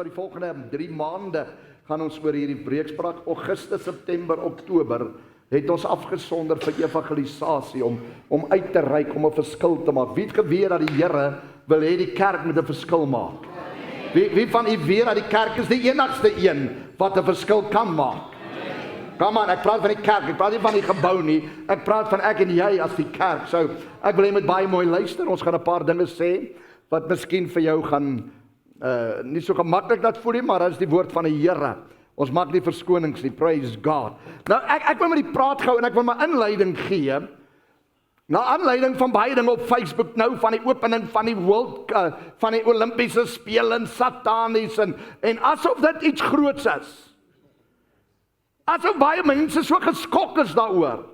vir die volgende 3 maande gaan ons oor hierdie breekspraak. Augustus, September, Oktober het ons afgesonder vir evangelisasie om uit te reik, om 'n verskil te maak. Wie het geweet dat die Here wil hê die kerk moet 'n verskil maak? Wie van u weet dat die kerk is die enigste een wat 'n verskil kan maak? Kom aan, ek praat van die kerk, ek praat nie van die gebou nie, ek praat van ek en jy as die kerk. So, ek wil hê met baie mooi luister, ons gaan 'n paar dinge sê, wat miskien vir jou gaan, nie so gemaklik laat voel nie, maar dat is die woord van die Here. Ons maak nie verskonings nie, praise God. Nou, ek wil met die praat gou, en ek wil my inleiding gee, na aanleiding van baie dinge op Facebook nou, van die opening van die van die Olympiese spele en satanies, en asof dit iets groots is. Asof baie mense so geskok is daaroor.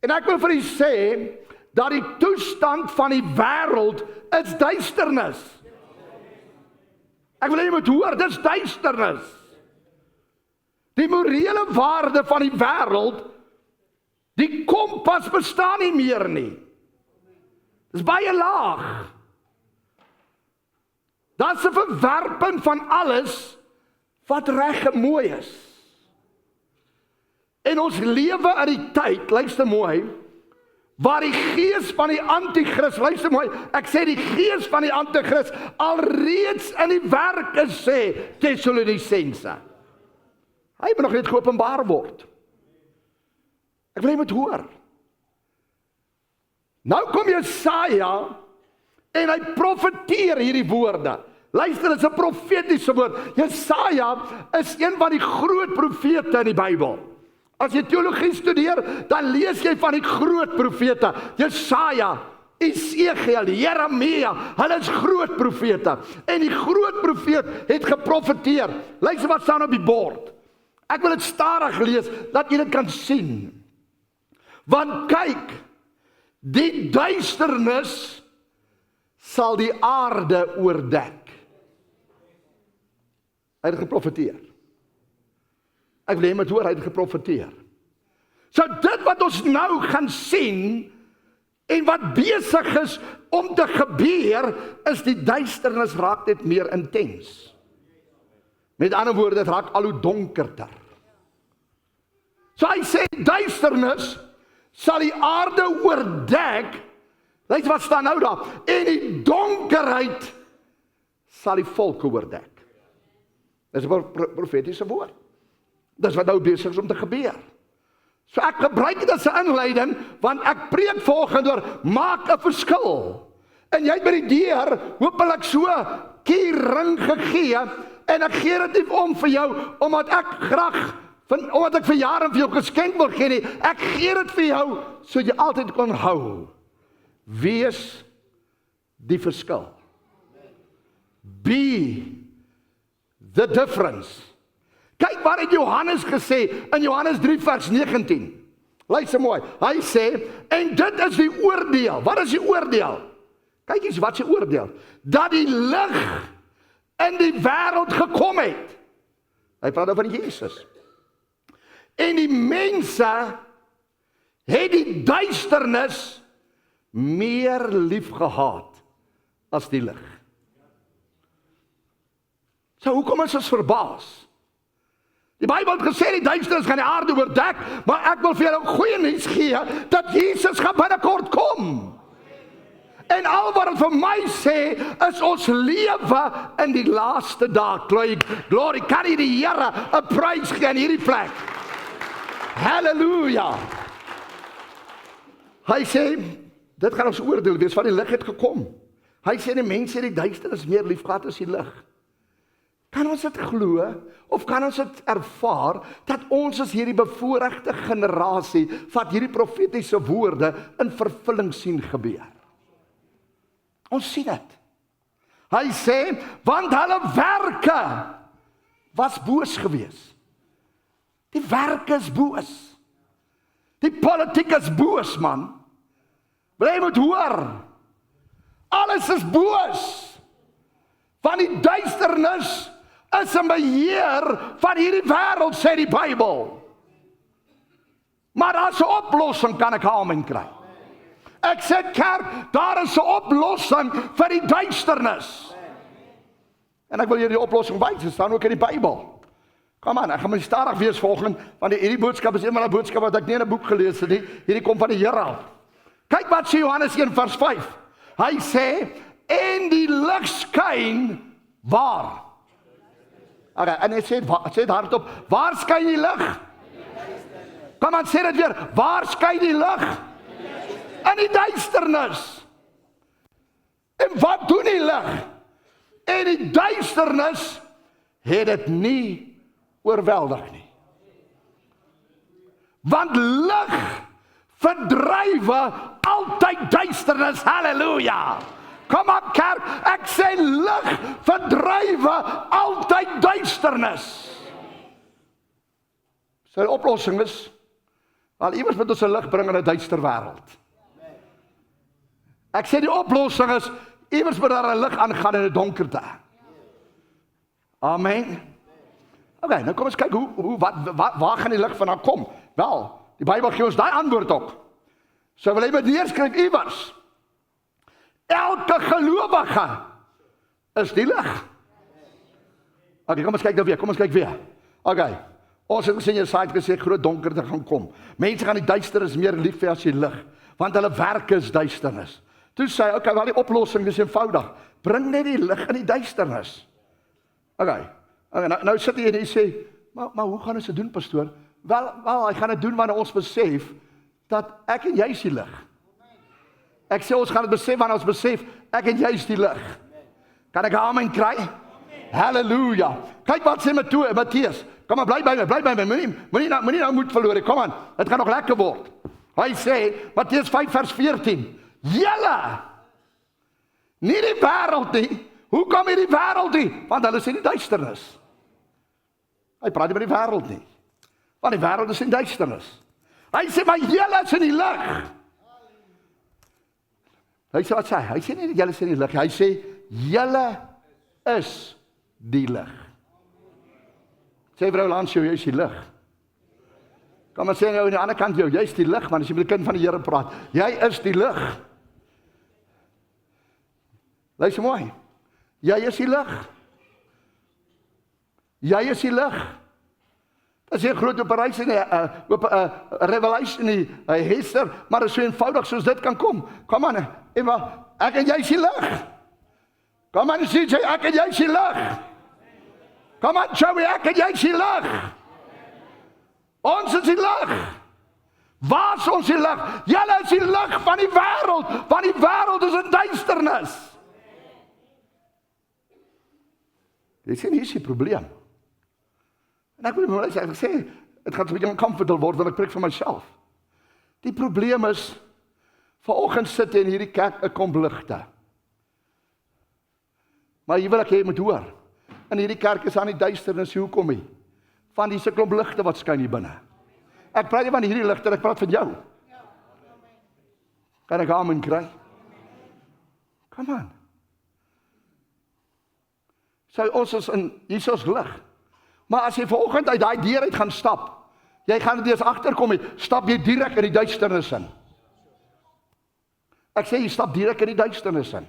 En ek wil vir u sê, dat die toestand van die wêreld is duisternis. Ek wil hê jy moet hoor, dis duisternis. Die morele waarde van die wêreld, die kompas bestaan nie meer nie. Dis baie laag. Daar's 'n verwerping van alles wat reg en mooi is. En ons lewe in die tyd, luister mooi, waar die gees van die antichrist, luister mooi, ek sê die gees van die antichrist alreeds in die werk is, sê Tessalonisense. Hy moet nog net geopenbaar word. Ek wil jy moet hoor. Nou kom Jesaja en hy profeteer hierdie woorde. Luister, dit is 'n profetiese woord. Jesaja is een van die groot profete in die Bybel. As jy teologie studeer, dan lees jy van die groot profete. Jesaja, Esegiel, Jeremia, hulle is groot profete. En die groot profeet het geprofeteer. Luister wat staan op die bord. Ek wil dit stadig lees, dat jy dit kan sien. Want kyk, die duisternis sal die aarde oordek. Hy het geprofeteer. Ek wil hê met hoor, hy het geprofeteer. So dit wat ons nou gaan sien, en wat besig is om te gebeur, is die duisternis raak net meer intens. Met ander woorde, dit raak al hoe donkerder. So hy sê, duisternis sal die aarde oordek, luister wat staan nou daar, en die donkerheid sal die volke oordek. Dis 'n profetiese woord. Dis wat nou besig is om te gebeur. So ek gebruik dit as 'n inleiding, want ek preek volgende oor, maak 'n verskil. En jy het by die deur, hopelik so, kiering gegee, en ek gee dit nie om vir jou, omdat ek vir jare vir jou geskenk wil gee nie, ek gee dit vir jou, so jy altyd kan hou. Wees die verskil. Be the difference. Kyk wat het Johannes gesê in Johannes 3 vers 19. Luister mooi. Hy sê, en dit is die oordeel. Wat is die oordeel? Kyk eens wat is die oordeel? Dat die lig in die wêreld gekom het. Hy praat over Jesus. En die mense het die duisternis meer lief gehad as die lig. So hoekom is ons verbaas? Die Bybel het gesê die duisternis gaan die aarde oordek, maar ek wil vir julle goeie nuus gee, dat Jesus gaan binnekort kom. En al wat het vir my sê, is ons lewe in die laaste dag. Glory, kan jy die Here 'n prys gee in hierdie plek? Halleluja! Hy sê, dit gaan ons oordeel wees, van die lig het gekom. Hy sê die mense het die duisternis meer lief gehad as die lig. Kan ons dit glo, of kan ons dit ervaar, dat ons as hierdie bevoorregte generasie, wat hierdie profetiese woorde in vervulling sien gebeur? Ons sien dit. Hy sê, want hulle werke was boos gewees. Die werke is boos. Die politiek is boos, man. Maar jy moet hoor, alles is boos. Van die duisternis is 'n beheer van hierdie wêreld, sê die Bybel. Maar daar's 'n oplossing, kan ek amen kry. Ek sê kerk, daar is 'n oplossing vir die duisternis. En ek wil julle die oplossing wys, dit staan ook in die Bybel. Kom aan, ek gaan my stadig wees volgende, want hierdie boodskap is een van die boodskappe wat ek nie in 'n boek gelees het nie. Hierdie kom van die Here af. Kyk wat sê Johannes 1 vers 5. Hy sê, en die lig skyn waar? Okay, en hy sê dit hardop, waar skyn die lig? Kom aan, sê dit weer, waar skyn die lig? In die duisternis. En wat doen die lig? En die duisternis het dit nie oorweldig nie. Want lig verdrywe altyd duisternis. Halleluja. Kom op kerk, ek sê lig verdrywe altyd duisternis. Sy oplossing is, wel iewers moet ons 'n lig bring in 'n duister wêreld. Ek sê die oplossing is, iewers moet daar 'n lig aangaan in 'n donkerte. Amen. Okay, nou kom ons kyk waar gaan die lig vandaan kom? Wel, die Bybel gee ons daai antwoord op. So wil hy met neerskryf iewers. Elke gelowige is die lig. Okay, kom ons kyk weer. Okay, ons het gesien Jesaja het gesê groot donkerte gaan kom. Mense gaan die duisternis meer lief hê as die lig, want hulle werke is duisternis. Toe sê hy, okay, wel die oplossing is eenvoudig. Bring net die lig in die duisternis. Okay, nou sit hy en hy sê, maar hoe gaan ons dit doen, pastoor? Wel, hy gaan dit doen wanneer ons besef dat ek en jy is die lig. Ek sê ons gaan dit besef wanneer ons besef ek en jy is die lig. Kan ek 'n amen kry? Halleluja. Kyk wat sê Matteus. Kom maar, bly by my. Moenie nou moed verloor nie. Kom aan. Dit gaan nog lekker word. Hy sê Matteus 5 vers 14. Julle, nie die wêreld nie. Hoe kom hierdie wêreld nie? Want hulle is in die duisternis. Hy praat nie met die wêreld nie. Want die wêreld is in duisternis. Hy sê maar julle is in die lig. Hy sê wat sê? Hy sê nie julle is in die lig. Hy sê julle is die lig. Sê vrou langs jou, jy is die lig. Kom maar sê nou aan die ander kant jou, jy is die lig, want as jy met die kind van die Here praat, jy is die lig. Luister mooi. Jy is die lig. Jy is die lig. Dit is 'n groot operasie, 'n revelation nie, 'n Hester, maar dit is so eenvoudig soos dit kan kom. Kom aan, Emma, ek en jy is die lig. Kom aan, CJ, ek en jy is die lig. Kom aan, Joey, ek en jy is die lig. Ons is die lig. Waar is ons die lig? Julle is die lig van die wêreld, want die wêreld is in duisternis. Jy sien, hier is die probleem. En ek wil sê, het gaan 'n bietjie oncomfortable word, want ek preek vir myself. Die probleem is, vanoggend sit in hierdie kerk 'n klomp ligte. Maar hier wil ek hê jy moet hoor. In hierdie kerk is aan die duisternis, hoekom nie? Van die se klomp ligte wat skyn hier binne. Ek praat nie van hierdie ligte, ek praat van jou. Kan ek amen kry? Come on. So ons is in Jesus lig. Maar as jy vanoggend uit daai deur uit gaan stap, jy gaan dit eers agterkom, stap jy direk in die duisternis in. Ek sê jy stap direk in die duisternis in.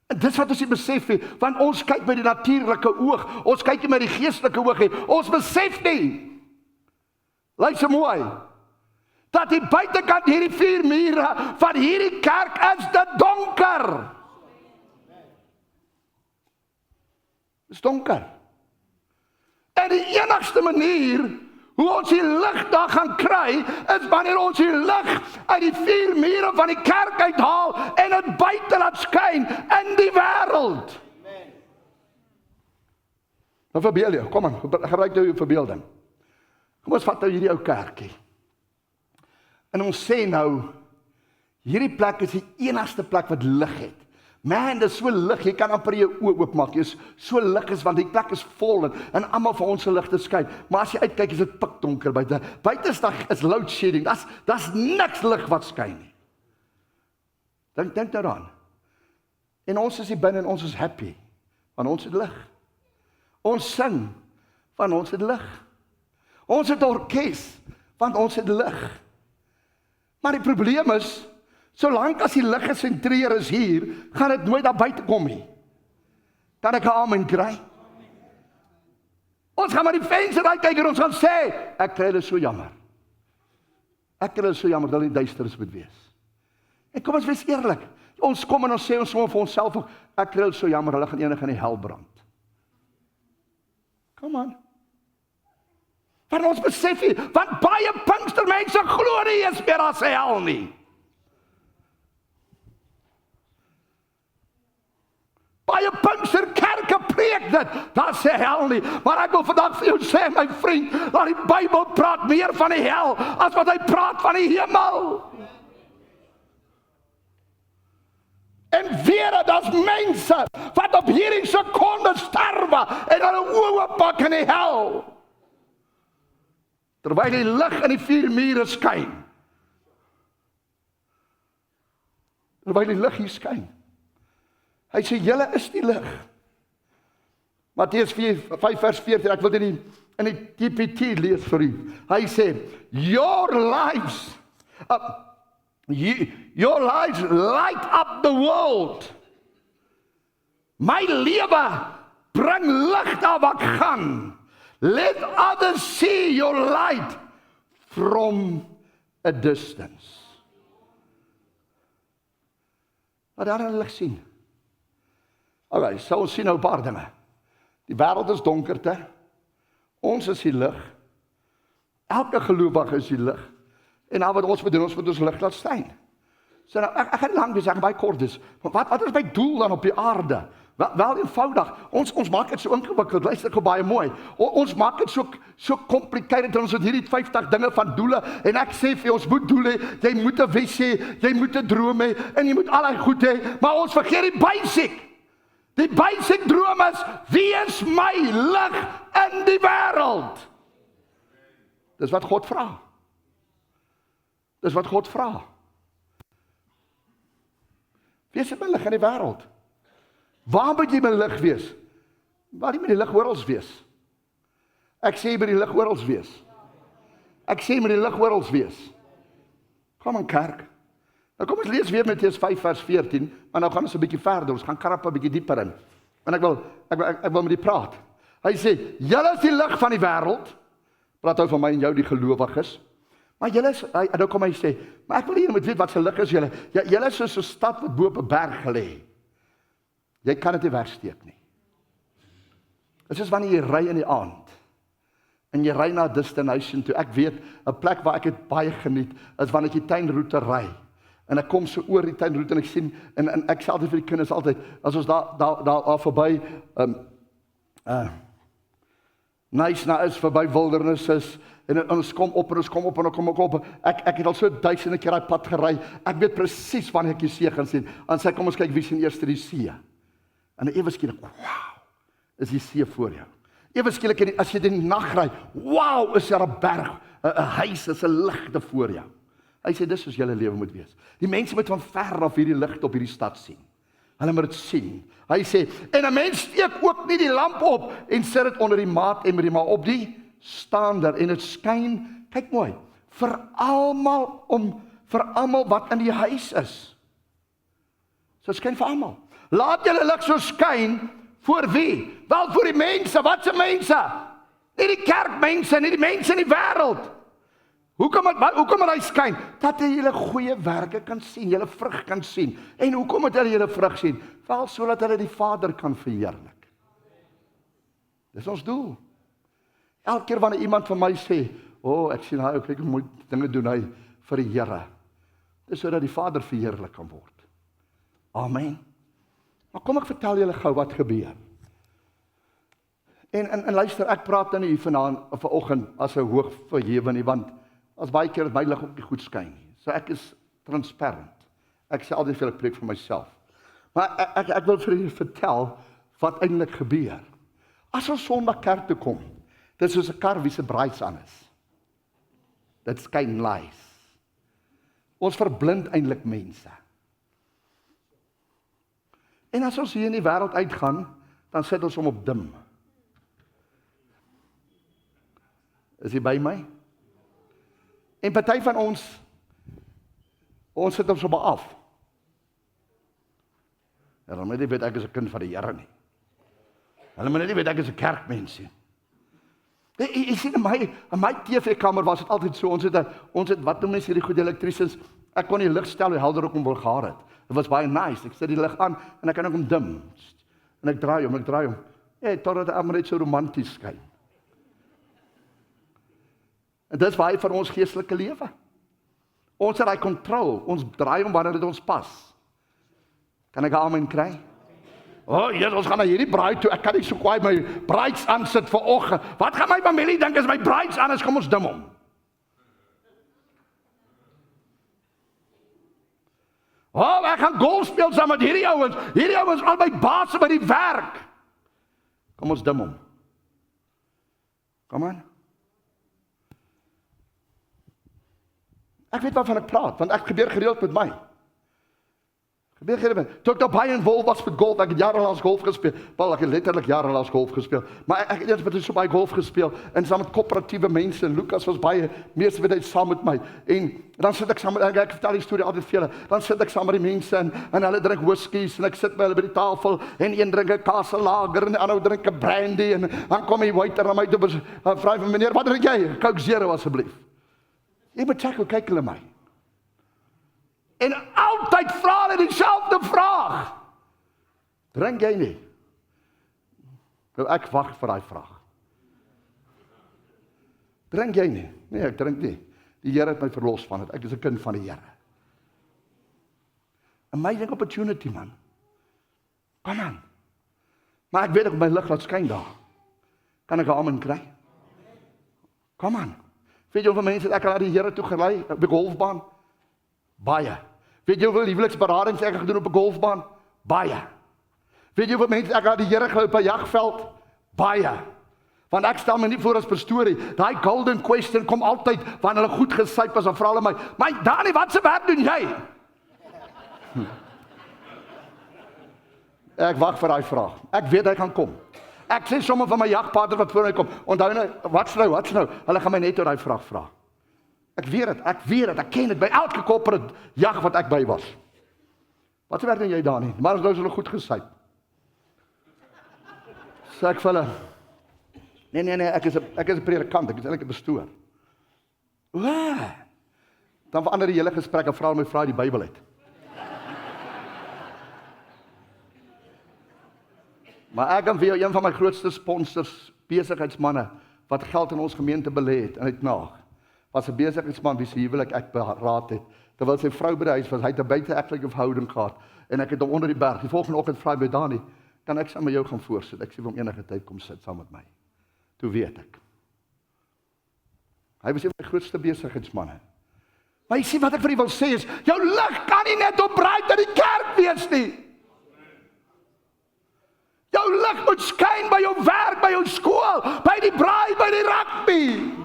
En dis wat ons nie besef nie, want ons kyk met die natuurlike oog, ons kyk nie met die geestelike oog nie, ons besef nie. Luister mooi, dat die buitekant hierdie 4 mure van hierdie kerk is dit donker. Dit is donker. En die enigste manier hoe ons die lig daar gaan kry, is wanneer ons die lig uit die 4 mure van die kerk uithaal en dit buite laat skyn in die wêreld. Nou verbeel jou, kom aan, gebruik nou jou verbeelding. Kom ons vat nou hierdie ou kerkie. En ons sê nou, hierdie plek is die enigste plek wat lig het. Man, dit is so lig, jy kan amper jou oë oopmaak, jy is so lig is, want die plek is vol, en almal vir ons se ligte skyn, maar as jy uitkyk, is dit pikdonker buite, buite is load shedding, das niks lig wat skyn nie. Dink nou daaraan, en ons is hier binne, en ons is happy, want ons het lig, ons sing, want ons het lig, ons het orkes, want ons het lig, maar die probleem is, Solank as die lig gesentreer is hier, gaan dit nooit daar buite kom nie. Kan ek 'n amen kry? Ons gaan maar die venster uitkyk en ons gaan sê, ek kry dit so jammer. Ek kry dit so jammer dat die duisternis moet wees. En kom ons wees eerlik. Ons kom en ons sê ons sommer vir onsself ook, ek kry dit so jammer, hulle gaan eendag in die hel brand. Kom aan. Want ons besef nie, want baie Pinkstermense glo nie eens meer as hel nie. Baie Pinksterkerke preek dit, dat sê hel nie. Maar ek wil vandag vir jou sê, my vriend, dat die Bybel praat meer van die hel, as wat hy praat van die hemel. En weer, dat is mense, wat op hierdie sekonde sterwe, en hulle oë pak in die hel. Terwyl die lig in die 4 mure skyn. Terwyl die lig hier skyn. Hy sê, julle is die lig. Matteus 5 vers 14, ek wil dit in die TPT lees vir u. Hy sê, your lives light up the world. My lewe bring lig daar waar ek gaan. Let others see your light from a distance. Laat daar hulle lig sien. Okay, so ons sien nou 'n paar dinge. Die wêreld is donkerte. Ons is die lig. Elke gelowige is die lig. En nou wat ons moet doen, ons moet ons lig laat skyn. So nou, ek gaan lank wees, ek gaan baie kort wees. Wat is my doel dan op die aarde? Wel eenvoudig, ons maak dit so ingewikkeld, luister gou baie mooi. Ons maak dit so complicated, ons het hierdie 50 dinge van doele, en ek sê vir ons moet doele, jy moet 'n wens hê, jy moet 'n droom hê, en jy moet allerlei goed hê, maar ons vergeet die basic. Die basic droom is, wie is my lig in die wêreld? Dis wat God vra. Dis wat God vra. Wie is my lig in die wêreld? Waar moet jy my lig wees? Waar moet die lig oral wees? Ek sê by die lig oral wees. Ek sê met die lig oral wees. Kom aan kerk. Nou kom ons lees weer Matteus 5 vers 14, maar nou gaan ons 'n bietjie verder, ons gaan krap 'n bietjie dieper in. En ek wil met die praat. Hy sê, julle is die lig van die wêreld. Praat nou van my en jou die gelowiges. Maar julle is, nou kom hy sê, maar ek wil hier moet weet wat se lig is julle. Julle is soos 'n stad wat bo op 'n berg gelê. Jy kan dit nie wegsteek nie. Dit is wanneer jy ry in die aand en jy ry na 'n destination toe. Ek weet, 'n plek waar ek dit baie geniet, is wanneer ek die tuinroete ry. En ek kom so oor die tuinroete en ek sien, en ek sê altyd vir die kinders altyd, as ons daar verby, nice na is, verby wildernis is, en ons kom op en ons kom op en ons kom op. Ek het al so 1000 keer daai pad gery. Ek weet presies wanneer ek die see gaan sien. En sê, kom ons kyk wie sien eers die see. En ewe skielik, wow, is die see voor jou. Ewe skielik, as jy in die nag ry, wow, is daar 'n berg, 'n huis, is 'n ligte voor jou. Hy sê, dis soos julle lewe moet wees. Die mense moet van ver af hierdie lig op hierdie stad sien. Hulle moet dit sien. Hy sê, en 'n mens steek ook nie die lamp op en sit dit onder die maatemmer, maar op die staander, en dit skyn, kyk mooi, vir almal wat in die huis is. So skyn vir almal. Laat julle lig so skyn, voor wie? Wel vir die mense, wat se mense? Nie die kerkmense, nie die mense in die wêreld. Hoekom het hy skyn? Dat hy julle goeie werke kan sien, julle vrug kan sien. En hoekom het hulle julle vrug sien? Wel, sodat hulle die Vader kan verheerlik. Dis ons doel. Elke keer wanneer iemand van my sê, ek sien hy, kyk hoe mooi dinge doen hy vir die Here. Dis sodat die Vader verheerlik kan word. Amen. Maar kom ek vertel julle gou wat gebeur. En luister, ek praat nou nie vanoggend as 'n hoog verhewe nie, want as baie keer my lig ook nie goed skyn nie. So ek is transparant. Ek sê altyd vir ek preek vir myself. Maar ek wil vir julle vertel wat eintlik gebeur. As ons Sondag kerk toe kom, dit is soos 'n kar wie se braads aan is. Dit skyn lies. Ons verblind eintlik mense. En as ons hier in die wêreld uitgaan, dan sit ons hom op dim. Is jy by my? En party van ons Ons sit ons op af. Ja, dan moet jy weet ek is 'n kind van die Here nie. Hulle moet nie weet ek is 'n kerkmens nie. Jy sien, in my TV-kamer was dit altyd so, ons het, wat noem mens hierdie goeie elektriesiens, ek kon die lig stel hoe helder ek hom wil gehad het. Dit was baie nice, ek sit die lig aan, en ek kan ook hom dim, en ek draai hom, totdat hy net so romanties skyn. En dit is baie van ons geestelike lewe. Ons het daai kontrol, ons draai hom wanneer dit ons pas. Kan ek 'n amen kry? Jesus, ons gaan na hierdie braai toe, ek kan nie so kwaai my braids aansit vir oggend. Wat gaan my familie dink as my braids aan is, kom ons dim hom. Ek gaan golf speel saam met hierdie ouens al my baase by die werk. Kom ons dim hom. Kom aan. Ek weet waarvan ek praat, want ek gebeur gereeld met my. Toe ek daar baie involved was met golf, ek het jarelangs golf gespeel. Wel, ek het letterlik jarelangs golf gespeel. Maar ek het eers met so baie golf gespeel, en saam met koöperatiewe mense, en Lucas was baie, meeste van die tyd saam met my. En dan sit ek saam met, ek vertel die storie altyd vir julle, dan sit ek saam met die mense, en hulle drink whiskies, en ek sit by hulle by die tafel, en een drink 'n kaselager, en die ander drink 'n brandy, en dan kom die waiter na my toe, en vra vir meneer, wat drink jy? Coke Zero asseblief. Jy moet check, hoe kyk hulle my? En altyd vra hulle dieselfde vraag. Drink jy nie? Nou ek wag vir daai vraag. Drink jy nie? Nee, ek drink nie. Die Here het my verlos van dit. Ek is 'n kind van die Here. Amazing opportunity, man. Kom aan. Maar ek weet ek my lig laat skyn daar. Kan ek 'n amen kry? Kom aan. Weet jy hoeveel mense ek al na die Here toe gelei op die golfbaan? Baie. Weet jy hoeveel huweliksberadings ek gedoen op 'n golfbaan? Baie. Weet jy hoeveel mense ek aan die Here gelei op 'n jagveld? Baie. Want ek stel my nie voor as pastorie. Daai golden question kom altyd wanneer hulle goed gesyp is, en vra hulle my, "Maar Dani, wat se werk doen jy?" Ek wag vir daai vraag. Ek weet hy gaan kom. Ek sê sommer van my jagpaarder wat voor my kom, onthou nou, wat's nou? Hulle gaan my net oor daai vraag vra. Ek weet dit, ek ken dit by elke corporate jag wat ek by was. Wat se werk doen jy daar nie? Maar nou is hulle goed gesyp. Sê ek vir hulle, nee, ek is 'n predikant, ek is eintlik 'n pastoor. Dan verander die hele gesprek, en vra my die Bybel uit. Maar ek kan vir jou een van my grootste sponsors, besigheidsmanne, wat geld in ons gemeente belê het, en het naag, was 'n besigheidsman wie se huwelik ek beraad het, terwyl sy vrou by die huis was, hy het 'n buiteegtelike verhouding gehad, en ek het hom onder die berg, die volgende oggend vra hy by Dani, kan ek saam met jou gaan voorsit? Ek sê vir hom enige tyd, kom sit saam met my. Toe weet ek. Hy was een van my grootste besigheidsmanne. Maar jy sien wat ek vir u wil sê is, jou lig kan nie net op braai in die kerk wees nie. Jou lig moet skyn by jou werk, by jou skool, by die braai, by die rugby.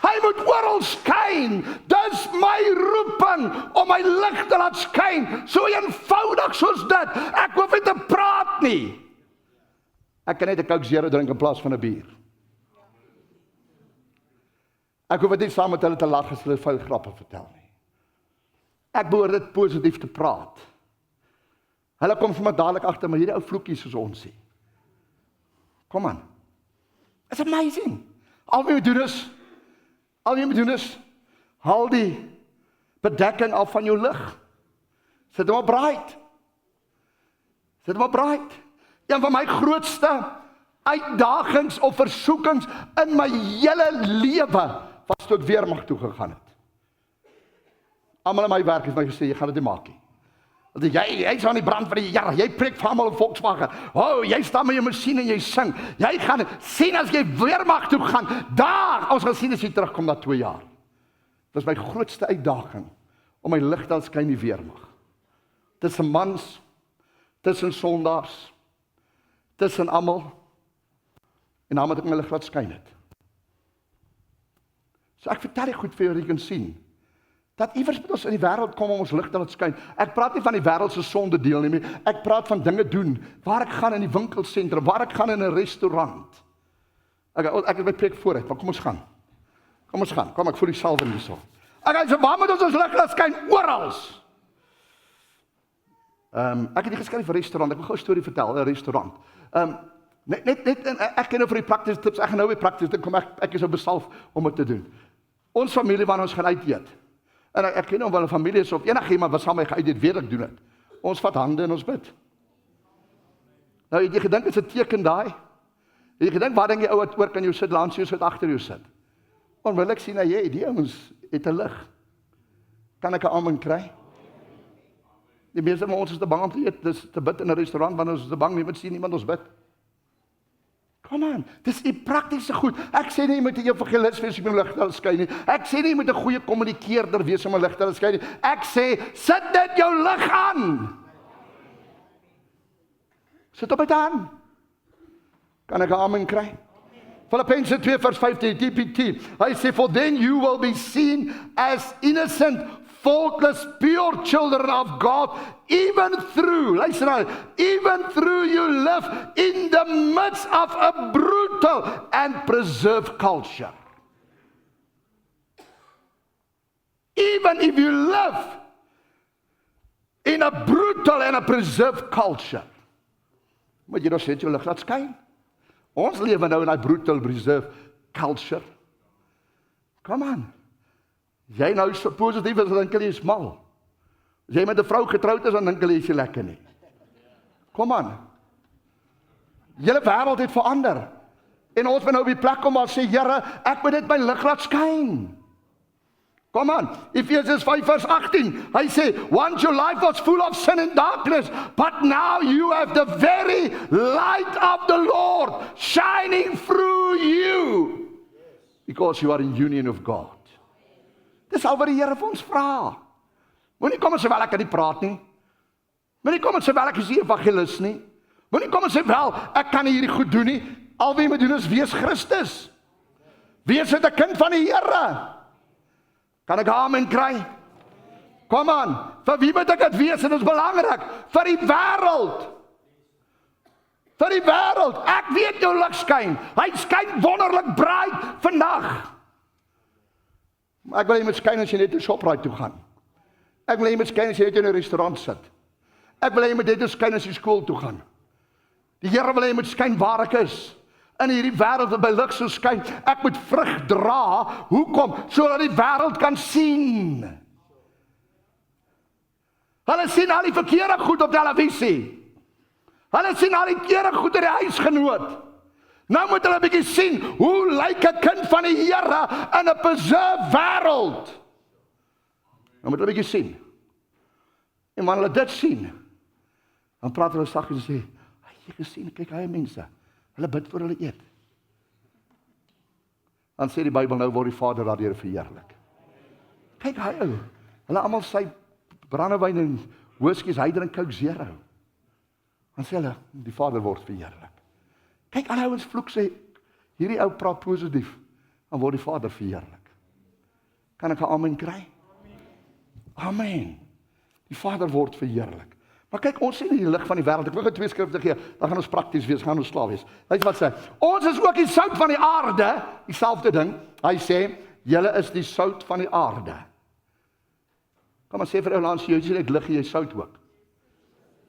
Hy moet oral skyn. Dis my roeping om my lig te laat skyn. So eenvoudig soos dit. Ek hoef nie te praat nie. Ek kan net 'n Coke Zero drink in plaas van 'n bier. Ek hoef nie saam met hulle te lag as hulle vuil grappe vertel nie. Ek behoort dit positief te praat. Hulle kom vir my dadelik agter, maar hierdie ou vloekies soos ons sê. Kom aan. It's amazing. Al wat jy moet doen is, haal die bedekking af van jou lig. Sit hom op bright. Een van my grootste uitdagings of versoekings in my hele lewe was toe ek weermag toe gegaan het. Almal in my werk het my gesê, jy gaan dit nie maak nie. Want jy's aan die brand van die Here, jy preek vir almal in Volkswagen. Jy staan met jou masjien en jy sing. Jy gaan sien as jy weermag toe gaan. Daar, ons gaan sien as jy terugkom na 2 jaar. Dit is my grootste uitdaging om my lig te skyn in die weermag. Tussen mans, tussen sondaars, tussen almal. En dan moet ek my lig laat skyn het. So ek vertel dit goed vir jou, jy kan sien. Dat iewers met ons in die wêreld kom om ons lig te laat skyn. Ek praat nie van die wêreld se sonde deel nie, ek praat van dinge doen, waar ek gaan in die winkelsentrum, waar ek gaan in 'n restaurant. Ek het my preek vooruit, maar kom ons gaan. Kom, ek voel die salwing hierso. Ek sê, waar moet ons lig laat skyn? Oral. Ek het nie geskryf vir restaurant, ek wil gou 'n storie vertel, 'n restaurant. Net ek ken nou vir die praktiese tips, ek gaan nou weer prakties, dan kom ek is so besalf om dit te doen. Ons familie waar ons gaan uit eet. En ek ken nou wel 'n familie is of enigiemand wat saam met my uit eet, weet ek doen dit. Ons vat hande en ons bid. Nou het jy gedink dit is 'n teken daai? Het jy gedink waar dink jy ou wat oor kan jou sit, langs jou sit, agter jou sit? Onmiddellik sien hy, die ouens het 'n lig. Kan ek 'n amen kry? Die meeste van ons is te bang om te eet, dis te bid in 'n restaurant, want ons is te bang, niemand sien niemand ons bid. Come on, dis die praktiese goed. Ek sê nie jy moet 'n evangelis wees om jou lig te laat skyn nie. Ek sê nie jy moet 'n goeie kommunikeerder wees om 'n lig te laat skyn nie. Ek sê, sit net jou lig aan. Sit op dit aan. Kan ek 'n amen kry? Filippense 2 vers 15, TPT. Hy sê, for then you will be seen as innocent, faultless, pure children of God, even through, luister nou, even through you live in the midst of a brutal and preserved culture. Even if you live in a brutal and a preserved culture, moet jy nog steeds jou lig laat skyn. Ons lewe nou in 'n brutal preserved culture. Come on. Jy nou so positief as dan kan jy smal. As jy met 'n vrou getroud is, dan dink jy is jy lekker nie. Kom aan. Julle wêreld het verander. En ons moet nou op die plek kom waar sê, Here, ek moet net my lig laat skyn. Kom aan. Efesiërs 5 vers 18. Hy sê, once your life was full of sin and darkness, but now you have the very light of the Lord shining through you. Because you are in union of God. Dis al wat die Here vir ons vra. Moenie kom en sê wel ek kan nie praat nie. Moenie kom en sê wel ek is nie evangelis nie. Moenie kom en sê wel ek kan nie hierdie goed doen nie. Al wat jy moet doen is wees Christus. Wees 'n kind van die Here. Kan ek amen kry? Kom aan. Vir wie moet ek dit wees? Dit is belangrik. Vir die wêreld. Vir die wêreld. Ek weet jou lig skyn. Hy skyn wonderlik bruid vandag. Maar ek wil jy moet skyn as jy net 'n Shoprite toe gaan. Ek wil jy moet skyn as jy net in 'n restaurant sit. Ek wil jy moet net skyn as jy skool toe gaan. Die Here wil jy moet skyn waar ek is. In hierdie wêreld wat by lig so skyn, ek moet vrug dra. Hoekom? Sodat die wêreld kan sien. Hulle sien al die verkeerde goed op televisie. Hulle sien al die verkeerde goed in die huisgenoot. Nou moet hulle 'n bietjie sien, hoe lyk 'n kind van die Here in 'n preserved wêreld? Nou moet hulle 'n bietjie sien. En wanneer hulle dit sien, dan praat hulle saggies en sê, "Jy gesien, kyk hy mense. Hulle bid voor hulle eet." Dan sê die Bybel, nou word die Vader daardeur verheerlik. Kyk hy ou. Hulle almal sy brandewyn en whisky, hy drink Coke Zero. Dan sê hulle, die Vader word verheerlik. Kyk, al ouens vloek sê, hierdie ou praat positief, dan word die Vader verheerlik. Kan ek 'n amen kry? Amen. Die Vader word verheerlik. Maar kyk, ons sien die lig van die wêreld. Ek wil gou 2 skrifte gee, dan gaan ons prakties wees, gaan ons slaaf wees. Luister wat sê, ons is ook die sout van die aarde, dieselfde ding. Hy sê, julle is die sout van die aarde. Kom maar sê vir jou langs jou, jy sê net lig, jy sout ook.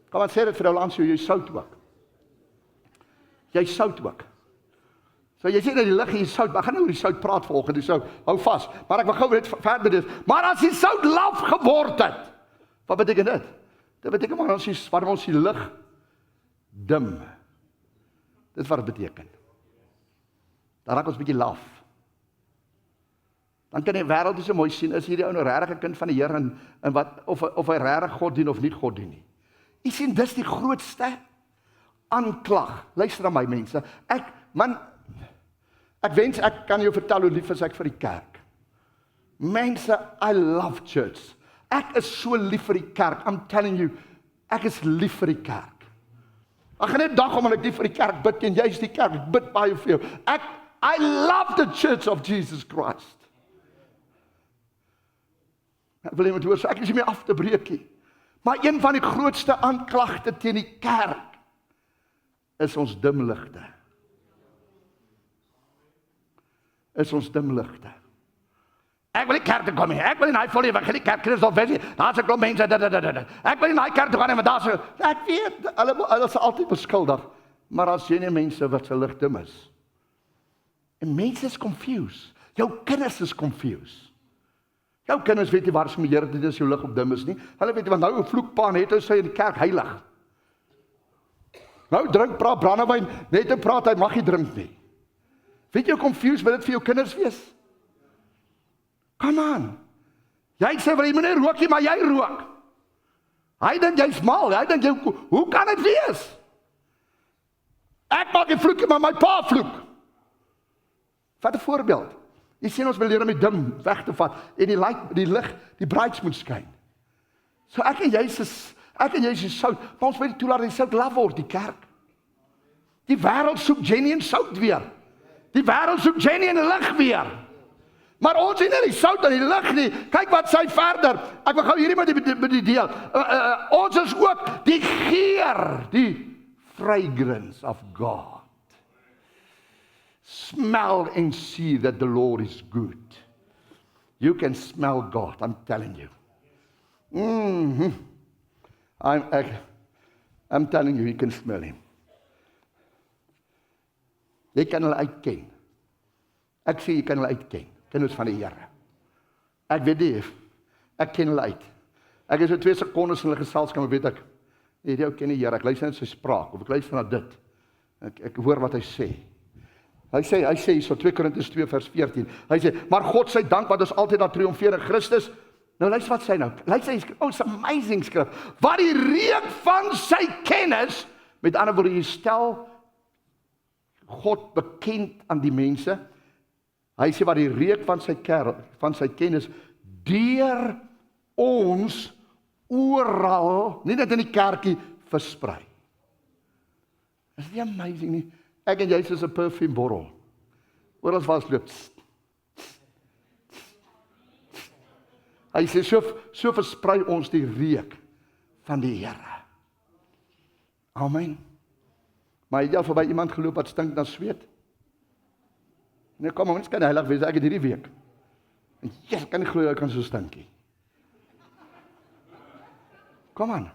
Kom maar sê dit vir jou langs jou, jy sout ook. Jy sout ook. So jy sê dat die lig hier sout, maar ek gaan nou oor die sout praat volgende, so hou vas. Maar ek wil gou net verder dis. Maar as die sout laf geword het, wat beteken dit? Dit beteken maar waarom ons die lig dim. Dit wat dit beteken. Dan raak ons bietjie laf. Dan kan die wêreld so mooi sien, is hierdie ou nou regtig 'n kind van die Here en wat of hy regtig God dien of nie God dien nie. Jy sien, dis die grootste aanklag. Luister na my mense. Ek wens ek kan jou vertel hoe lief is ek vir die kerk. Mense, I love church. Ek is so lief vir die kerk. I'm telling you, ek is lief vir die kerk. Ek gaan net dag omdat ek lief vir die kerk bid en jy is die kerk. Ek bid baie vir jou. I love the church of Jesus Christ. Ek wil net hoor, so ek is nie meer af te breek nie. Maar een van die grootste aanklagte teen die kerk is ons dimligte. Is ons dimligte. Ek wil nie kerk toe kom nie. Ek wil nie volle evangelie kerk Christus wees. Daar's 'n klomp mense. Ek wil nie kerk toe gaan nie, want daar's ek weet, hulle is altyd beskuldig. Maar as jy nie mense wat se lig dim is. En mense is confused. Jou kinders is confused. Jou kinders weet nie waar is my Here dit is jou lig op dim is nie. Hulle weet want nou 'n vloekpa net hoe sy in die kerk heilig. Nou drink brandewyn, net te praat, hy mag nie drink nie. Weet jy hoe confused wil dit vir jou kinders wees? Come on. Jy sê wel jy moet nie rook nie, maar jy rook. Hy dink jy's mal, hy dink jy, hoe kan dit wees? Ek maak nie vloek nie, maar my pa vloek. Vat 'n voorbeeld. Jy sien ons wil leer om die dim weg te vat en die lig, die brights moet skyn. So ek en jy is sout, maar ons moet nie toelaat dat die sout laf word, die kerk. Die wêreld soek Jenny en sout weer. Die wêreld soek Jenny en lig weer. Maar ons is nie die sout en die lig nie. Kyk wat sy verder. Ek wil gou hierdie met die deel. Ons is ook die geur, die fragrance of God. Smell and see that the Lord is good. You can smell God, I'm telling you. I'm telling you can smell him. Jy kan hulle uitken. Ek sê jy kan hulle uitken. Kinders van die Here. Ek weet nie, ek ken hulle uit. Ek is so 2 sekondes in hulle geselskap, weet ek, hierdie ou ken die Here, ek luister net sy spraak, of ek luister na dit. Ek hoor wat hy sê. Hy sê so 2 Korintiërs 2 vers 14. Hy sê, maar God sy dank wat ons altyd daar triomfeer in Christus. Nou luister wat sê nou. Luister, it's amazing skrif. Wat die reuk van sy kennis, met ander woorde, jy stel God bekend aan die mense. Hy sê wat die reuk van sy kennis deur ons oral, nie net in die kerkie, versprei. Is nie amazing nie? Ek en jy is 'n perfume bottel. Oral waar ons loop. Hy sê so versprei ons die reuk van die Here. Amen. Maar het jy al verby iemand geloop wat stink na sweet? Nee, kom ons kan heilig wees, ek het hierdie week. En jy kan nie glo jy kan so stinkie. Kom aan.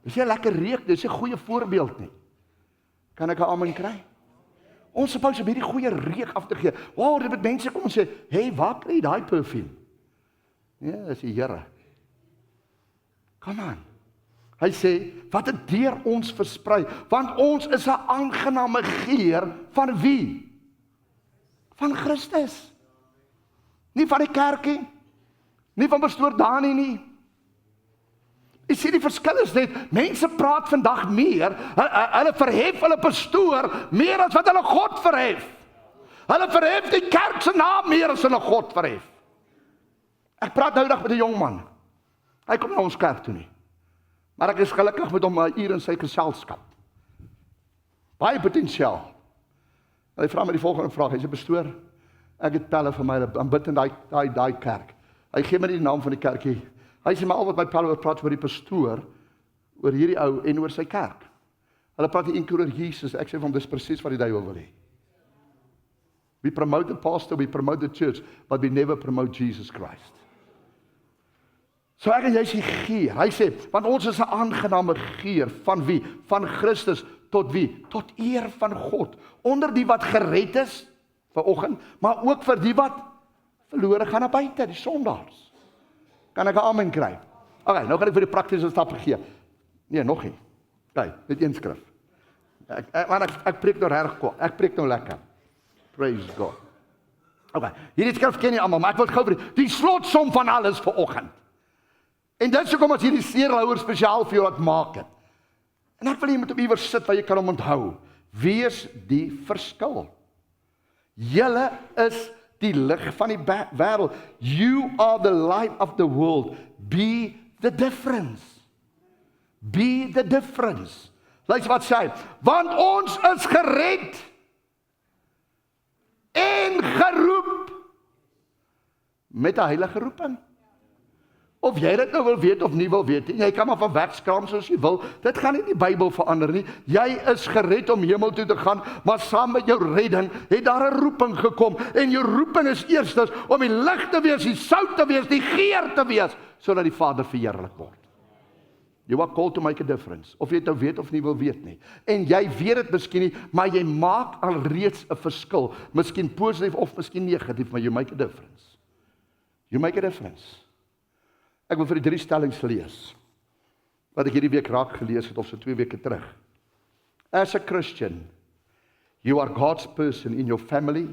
Dis 'n lekker reuk, dis 'n goeie voorbeeld nie. Kan ek 'n amen kry? Ons suppose om hierdie goeie reuk af te gee. Wow, dit met mense kom en sê, "Hey, waar kry jy daai perfume?" Ja, dis die Here. Come on. Hy sê, wat het deur ons versprei? Want ons is 'n aangename geur van wie? Van Christus. Nie van die kerkie, nie van pastoor Dani nie. Jy sien die verskil is net, mense praat vandag meer, hulle verhef hulle pastoor meer as wat hulle God verhef. Hulle verhef die kerk se naam meer as hulle God verhef. Ek praat nou dag met 'n jong man. Hy kom na ons kerk toe nie. Maar ek is gelukkig met hom 'n uur in sy geselskap. Baie potensiaal. Hy vra my die volgende vraag. Hy sê, pastoor, ek het pelle vir my, aan bid in daai kerk. Hy gee my nie die naam van die kerkie. Hy sê, maar al wat my pelle praat oor die pastoor, oor hierdie ou en oor sy kerk. Hulle praat nie oor Jesus. Ek sê vir hom, dis presies wat die duiwel wil hê. We promote the pastor, we promote the church, but we never promote Jesus Christ. So ek en jy sê geur. Hy sê, want ons is 'n aangename geur van wie? Van Christus tot wie? Tot eer van God. Onder die wat gered is vanoggend, maar ook vir die wat verlore gaan na buite, die sondaars. Kan ek 'n amen kry? Okay, nou gaan ek vir die praktiese stappe gee. Nee, nog nie. Kyk, net een skrif. Ek preek nou reg, ek preek nou lekker. Praise God. Okay, hierdie skrif ken jy almal, maar ek wil gou vir die slotsom van alles vanoggend. En dit is hoekom ons hierdie seerhouer spesiaal vir jou laat maak het. En ek wil jy moet op iewers sit waar jy kan hom onthou. Wees die verskil. Julle is die lig van die wêreld. You are the light of the world. Be the difference. Be the difference. Luister wat sê hy. Want ons is gered en geroep met 'n heilige roeping. Of jy dit nou wil weet of nie wil weet nie, jy kan maar van wegskraam soos jy wil, dit gaan nie die Bybel verander nie. Jy is gered om hemel toe te gaan, maar saam met jou redding het daar 'n roeping gekom, en jou roeping is eerstens om die lig te wees, die sout te wees, die geur te wees, sodat die Vader verheerlik word. You are called to make a difference, of jy dit nou weet of nie wil weet nie. En jy weet dit miskien nie, maar jy maak alreeds 'n verskil, miskien positief of miskien negatief, maar you make a difference. You make a difference. Ek wil vir die 3 stellings lees, wat ek hierdie week raak gelees het, of so 2 weke terug. As a Christian, you are God's person in your family,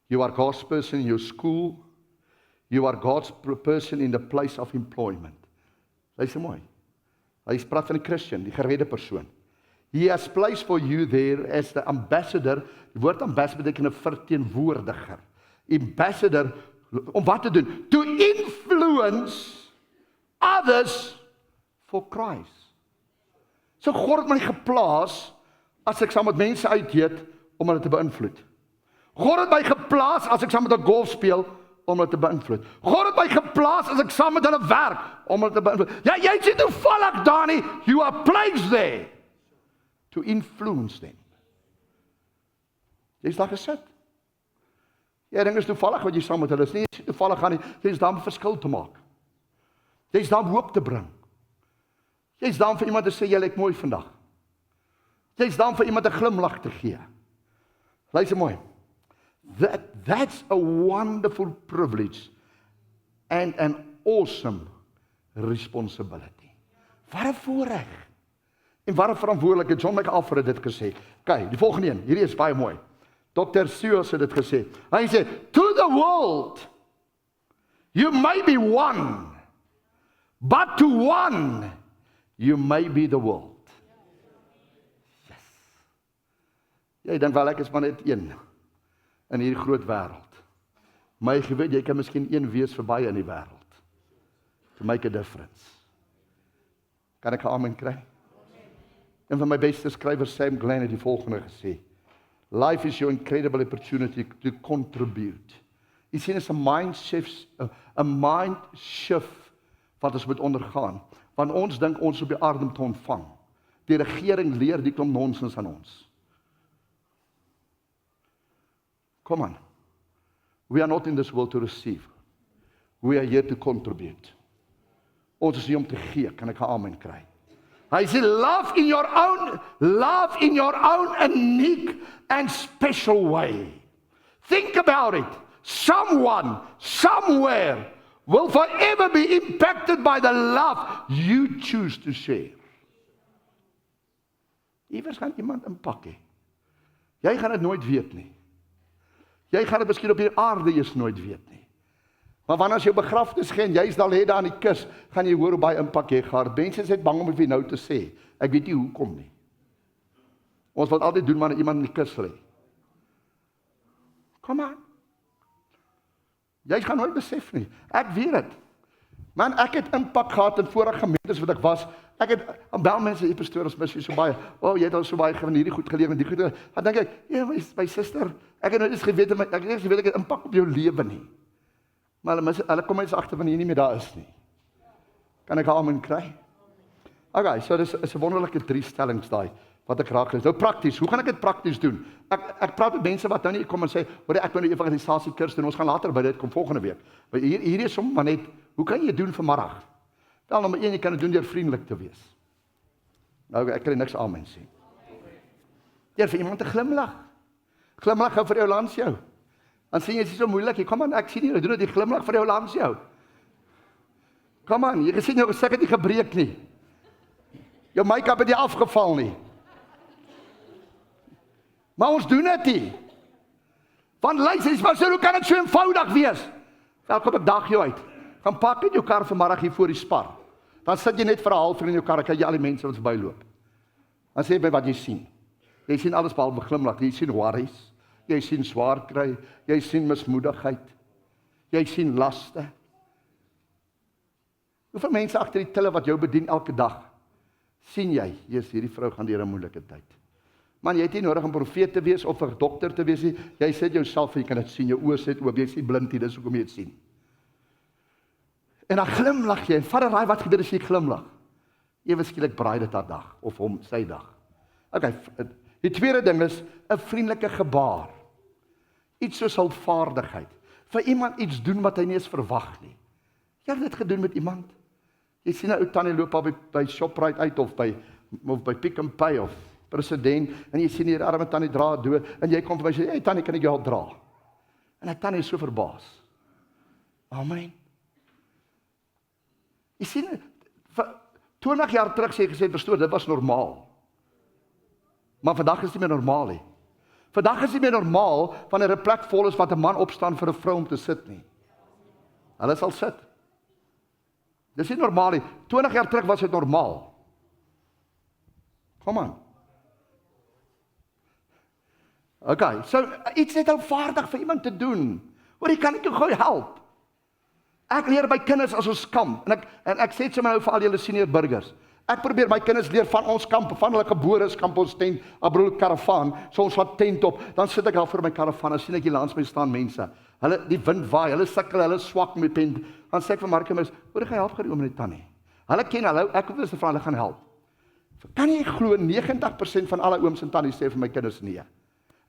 you are God's person in your school, you are God's person in the place of employment. Luister mooi. Hy praat van die Christian, die geredde persoon. He has placed for you there as the ambassador. Die woord ambassador beteken 'n verteenwoordiger. Ambassador, om wat te doen? To influence others for Christ. So God het my geplaas as ek saam met mense uit eet om hulle te beïnvloed. God het my geplaas as ek saam met 'n golf speel om hulle te beïnvloed. God het my geplaas as ek saam met hulle werk om hulle te beïnvloed. Ja, jy sê toevallig daar nie, you are placed there to influence them. Jy is daar gesit. Jy dink is toevallig wat jy saam met hulle is nie, jy is toevallig gaan nie, jy is daar om 'n verskil te maak. Jy is daar om hoop te bring. Jy is daar om vir iemand te sê, jy lyk mooi vandag. Jy is daar om vir iemand 'n glimlag te gee. Luister mooi. That's a wonderful privilege and an awesome responsibility. Wat 'n voorreg. En wat 'n verantwoordelikheid. John MacArthur het dit gesê. Kyk, die volgende een, hierdie is baie mooi. Dr. Seuss het dit gesê. Hy sê, to the world, you may be one, but to one, you may be the world. Yes. Jy dink wel ek is maar net een in hierdie groot wêreld. Maar jy weet, jy kan miskien een wees vir baie in die wêreld. To make a difference. Kan ek 'n amen kry? Een van my beste skrywers, Sam Glenn, het die volgende gesê. Life is your incredible opportunity to contribute. Jy sien, is 'n mind shift wat ons moet ondergaan. Want ons dink ons op die aarde om te ontvang. Die regering leer die klomp nonsens aan ons. Come on. We are not in this world to receive. We are here to contribute. Ons is hier om te gee, kan ek 'n amen kry? Hy sê, love in your own unique and special way. Think about it. Someone, somewhere, will forever be impacted by the love you choose to share. Iewers gaan iemand impak hê. Jy gaan dit nooit weet nie. Jy gaan dit miskien op hierdie aarde eers nooit weet nie. Maar wanneer as jou begrafnis gaan, jy's daar lê daar aan die kus, gaan jy hoor hoe baie impak jy gehad. Mense is net bang om vir nou te sê. Ek weet nie hoekom nie. Ons wil altyd doen wanneer iemand in die kus lê. Kom aan. Jy gaan nooit besef nie. Ek weet dit. Man, ek het impak gehad in vorige gemeentes wat ek was. Ek het bel mense die pastoors mis so baie. Jy het al so baie van hierdie goed geleer en die goed. Dan dink ek, ja, my suster, ek het nou eens geweet ek het impak op jou lewe nie. Maar hulle kom eens agter wanneer jy nie meer daar is nie. Kan ek 'n amen kry? Okay, so dis is 'n wonderlike 3 stellings daai wat ek raak lees. Nou prakties, hoe gaan ek dit prakties doen? Ek praat met mense wat nou nie kom en sê, "Hoor, ek wil 'n evangelisasie kursus doen." Ons gaan later by dit kom volgende week. Maar hier is sommer maar net, hoe kan jy doen vanmiddag? Wel, nommer 1, jy kan dit doen deur vriendelik te wees. Nou, ek kan niks amen sê. Deur vir iemand te glimlag. Glimlag gou vir jou langs jou. Dan sien jy, dit is so moeilik. Kom aan, ek sien nie, doen dit, glimlag vir jou langs jou. Kom aan, jy gesien jou gesig het nie gebreek nie. Jou make-up het nie afgeval nie. Maar ons doen dit nie. Want luister, maar so, hoe kan dit so eenvoudig wees? Welkom, ek daag jou uit. Gaan pak in jou kar vanmiddag hier voor die Spar. Dan sit jy net vir 'n halfuur in jou kar, kyk jy al die mense wat verbyloop. Dan sê jy wat jy sien. Jy sien alles behalwe glimlag. Jy sien worries, jy sien swaar kry, jy sien mismoedigheid, jy sien laste. Hoeveel mense agter die tille wat jou bedien elke dag, sien jy, Jesus, hierdie vrou gaan deur 'n moeilike tyd. Man, jy het nie nodig om profeet te wees of 'n dokter te wees nie. Jy sit jouself en jy kan dit sien, jou oë sit oop, jy sien blind hier, dis hoekom jy dit sien. En dan glimlag jy, en vat 'n raai wat gebeur as jy glimlag? Ewe skielik braai dit haar dag, of hom, sy dag. Okay, die tweede ding is, 'n vriendelike gebaar. Iets soos hulpvaardigheid. Vir iemand iets doen wat hy nie eens verwag nie. Jy het dit gedoen met iemand? Jy sien 'n ou tannie loop al by Shoprite uit, of by Pick n Pay, of President, en jy sien hier arme tannie dra dood, en jy kom vir my sê, hey tannie, kan ek jou help dra? En die tannie is so verbaas. Amen. Jy sien, 20 jaar terug sê jy gesê, pastoor, dit was normaal. Maar vandag is dit nie meer normaal nie. Vandag is dit nie meer normaal, wanneer 'n plek vol is wat 'n man opstaan vir 'n vrou om te sit nie. Hulle sal sit. Dis nie normaal nie. 20 jaar terug was dit normaal. Kom aan. Okay, so iets net hulpvaardig vir iemand te doen. Hoor, jy kan ek jou gou help. Ek leer my kinders as ons kamp, en ek sê dit sommer nou vir al julle senior burgers. Ek probeer my kinders leer van ons kamp, van hulle gebore is kamp ons tent, karavaan, so ons wat tent op, dan sit ek daar voor my karavaan, en sien ek hier langs my staan mense. Hulle, die wind waai, hulle sukkel, hulle swak met pen, dan sê ek vir Markus, hoor, ek gaan help gedoen met die tannie. Hulle ken hulle, ek hoef vir hulle gaan help. Kan jy glo 90% van alle ooms en tannies sê vir my kinders nee.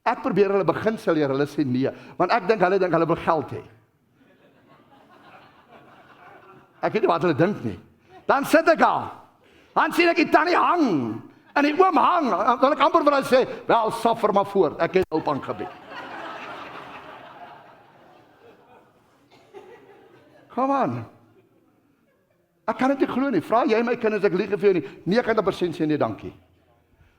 Ek probeer hulle beginsel leer, hulle sê nee, want ek dink hulle wil geld hê. Ek weet nie wat hulle dink nie. Dan sit ek daar. Dan sien ek die tannie hang. En die oom hang. Dan wil ek amper vir hulle sê, wel, suffer maar voort. Ek het hulp aangebied. Come on. Ek kan dit nie glo nie. Vra jy my kinders, ek lieg vir jou nie. 90% sê nee, dankie.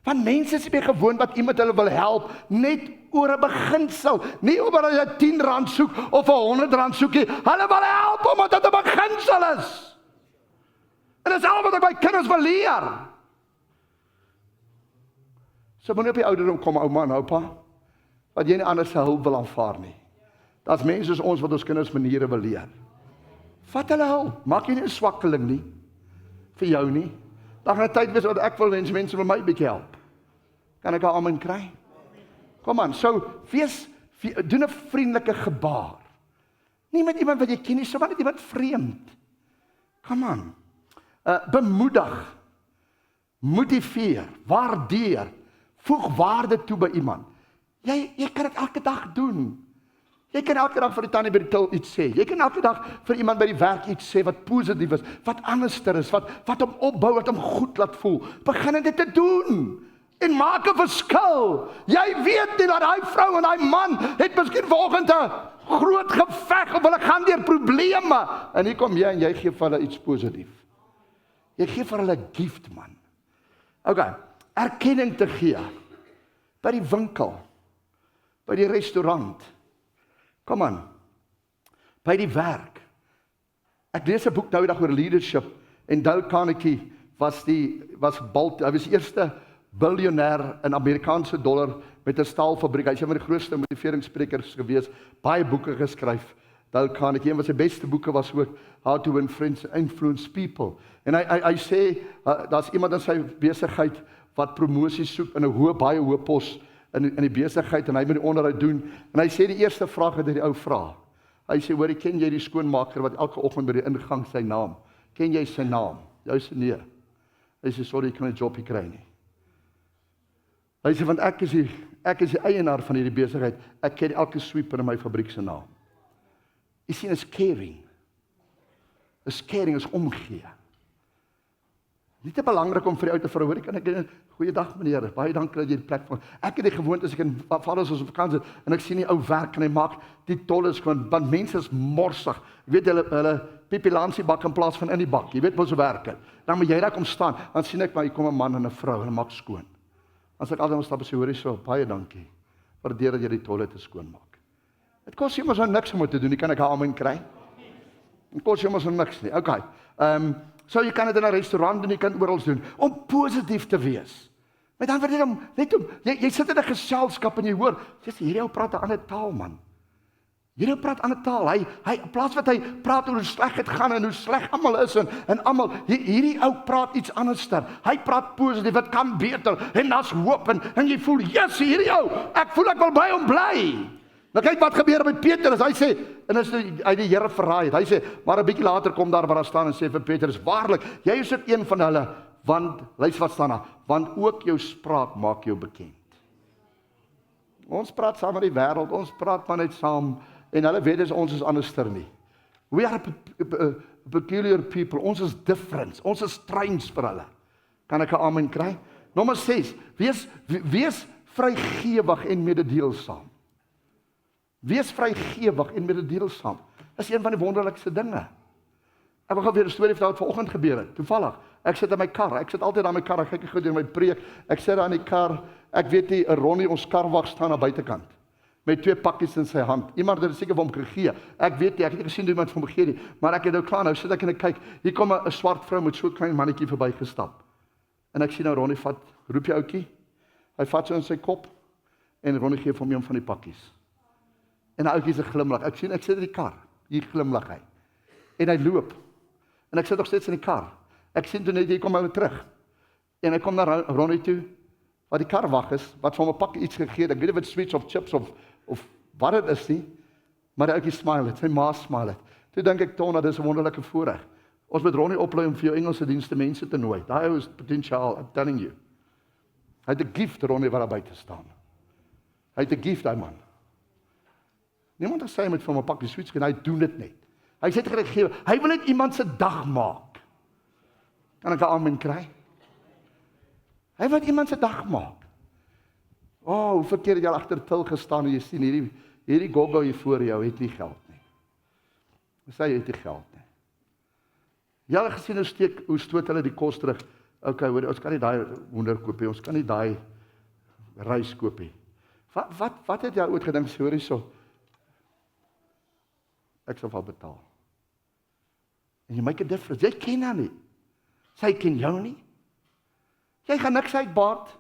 Want mense is nie gewoon wat iemand hulle wil help, net oor 'n beginsel, nie omdat hulle R10 soek of R100 soek nie. Hulle wil help omdat dit 'n beginsel is. En dis al wat ek my kinders wil leer. So moenie op die ouderdom kom, ouma en oupa, wat jy nie anders se hulp wil aanvaar nie. Daar's mense soos ons wat ons kinders maniere wil leer. Vat hulle hulp, maak jy nie 'n swakkeling nie, vir jou nie. Daar gaan 'n tyd wees wat ek wil wens mense wil my bietjie help. Kan ek 'n amen kry? Kom aan, so doen 'n vriendelike gebaar. Nie met iemand wat jy ken nie, sommer net iemand vreemd. Kom aan. Bemoedig, motiveer, waardeer, voeg waarde toe by iemand. Jy kan dit elke dag doen. Jy kan elke dag vir die tannie by die til iets sê. Jy kan elke dag vir iemand by die werk iets sê wat positief is, wat anderster is, wat hom opbou, wat hom goed laat voel. Begin dit te doen. En maak 'n verskil. Jy weet nie dat daai vrou en daai man het miskien vanoggend 'n groot geveg of hulle gaan deur probleme. En hier kom jy en jy gee vir hulle iets positief. Jy gee vir hulle 'n gift, man. Okay, erkenning te gee. By die winkel, by die restaurant. Kom aan. By die werk. Ek lees 'n boek nou die dag oor leadership en Dale Carnegie hy was die eerste biljoenêr in Amerikaanse dollar met 'n staalfabriek. Hy is een van die grootste motiveringssprekers gewees, baie boeke geskryf. Dale Carnegie, een van sy beste boeke was ook How to Influence People. En hy sê, daar's iemand in sy besigheid wat promosie soek in 'n baie hoë pos in die besigheid, en hy moet die onderhoud doen. En hy sê die eerste vraag wat die ou vra. Hy sê, hoor, ken jy die skoonmaker wat elke oggend by die ingang sy naam? Ken jy sy naam? Jy sê nee. Hy sê, sorry, ek kan 'n jobie kry nie. Hy sê, want ek is die eienaar van hierdie besigheid. Ek ken elke sweeper in my fabriek se naam. Jy sien, is caring. Is caring, is omgee. Nie te belangrik om vir die ou te vra, hoor, kan ek, goeiedag meneer, baie dankie dat jy die plek van, ek het die gewoonte as ek in vaders ons op vakansie, en ek sien die ou werk, en hy maak die tolles gewoon, want mense is morsig, jy weet, hulle pipilansie bak in plaas van in die bak, jy weet wat so werk het, dan moet jy daar kom staan, dan sien ek maar, hier kom 'n man en 'n vrou, en hulle maak skoon, as ek altyd stap en sê, hoor, so, baie dankie, waardeer dat jy die toilette skoon maak, het kos jy maar so niks om te doen, jy kan ek amen kry, het kos jy maar so niks nie, okay, so jy kan dit in 'n restaurant doen, jy kan oral doen, om positief te wees. Maar dan word net om, jy sit in 'n geselskap en jy hoor, hierdie ou praat 'n ander taal, man. Hierdie ou praat 'n ander taal. Hy in plaas wat hy praat oor hoe sleg dit gaan en hoe sleg almal is en almal, hierdie ou praat iets anderster. Hy praat positief, dit kan beter en daar's hoop en jy voel, yes, hierdie ou, ek voel ek wil by hom bly. Nou kyk wat gebeur met Petrus, hy sê, en as hy die Here verraai het, hy sê, maar 'n bietjie later kom daar waar hy staan en sê vir Petrus, waarlik, jy is ook een van hulle, want, luister wat staan daar, want ook jou spraak maak jou bekend. Ons praat saam met die wêreld, ons praat maar net saam, en hulle weet ons is anderster nie. We are a peculiar people, ons is different, ons is strange vir hulle. Kan ek 'n amen kry? Nommer 6, wees vrygewig en mededeelsaam. Wees vrygewig en mededeelsaam. Dis een van die wonderlikste dinge. Ek wil gou weer 'n storie vertel wat vanoggend gebeur het. Toevallig, ek sit in my kar, ek sit altyd aan my kar, ek kyk gou deur my preek, ek sit daar in die kar, ek weet nie, 'n Ronnie, ons karwag staan aan buitekant, met 2 pakkies in sy hand. Iemand het seker vir hom gegee. Ek weet nie, ek het nie gesien hoe iemand vir hom gegee nie, maar ek het nou klaar, nou sit ek en ek kyk, hier kom 'n swart vrou met so 'n klein mannetjie verbygestap. En ek sien nou Ronnie roep jy ouetjie, hy vat so in sy kop, en Ronnie gee vir hom een van die pakkies. En die ouetjie se glimlag, ek sit in die kar, hier glimlag hy. En hy loop, en ek sit nog steeds in die kar. Ek sien toe net, hy kom nou terug. En hy kom na Ronnie toe, wat die kar wag is, wat vir hom 'n pakkie iets gegee het, ek weet nie of dit sweets of chips of wat dit is nie, maar die ouetjie smile het, sy ma smile het. Toe dink ek, Tona, dis 'n wonderlike voorreg. Ons moet Ronnie oplei om vir jou Engelse dienste mense te nooi. Daai ou is potentiaal, I'm telling you. Hy het 'n gift, Ronnie, wat daar buite staan. Hy het 'n gift, daai man. Niemand het gesê hy moet vir hom 'n pakkie sweets gee, hy doen dit net. Hy sê gegee, hy wil net iemand se dag maak. Kan ek 'n amen kry? Hy wil iemand se dag maak. Hoeveel keer het jy al agter til gestaan en jy sien hierdie goggo hier voor jou het nie geld nie. Hy sê hy het nie geld nie. Jy het gesien hoe stoot hulle die kos terug. Okay, hoor, ons kan nie daai hoender koop nie, ons kan nie daai rys koop nie. Wat het jy ooit gedink, hoor hierso? Ek sal wel betaal. En jy make a difference. Jy ken haar nie. Sy ken jou nie. Jy gaan niks uitbaat.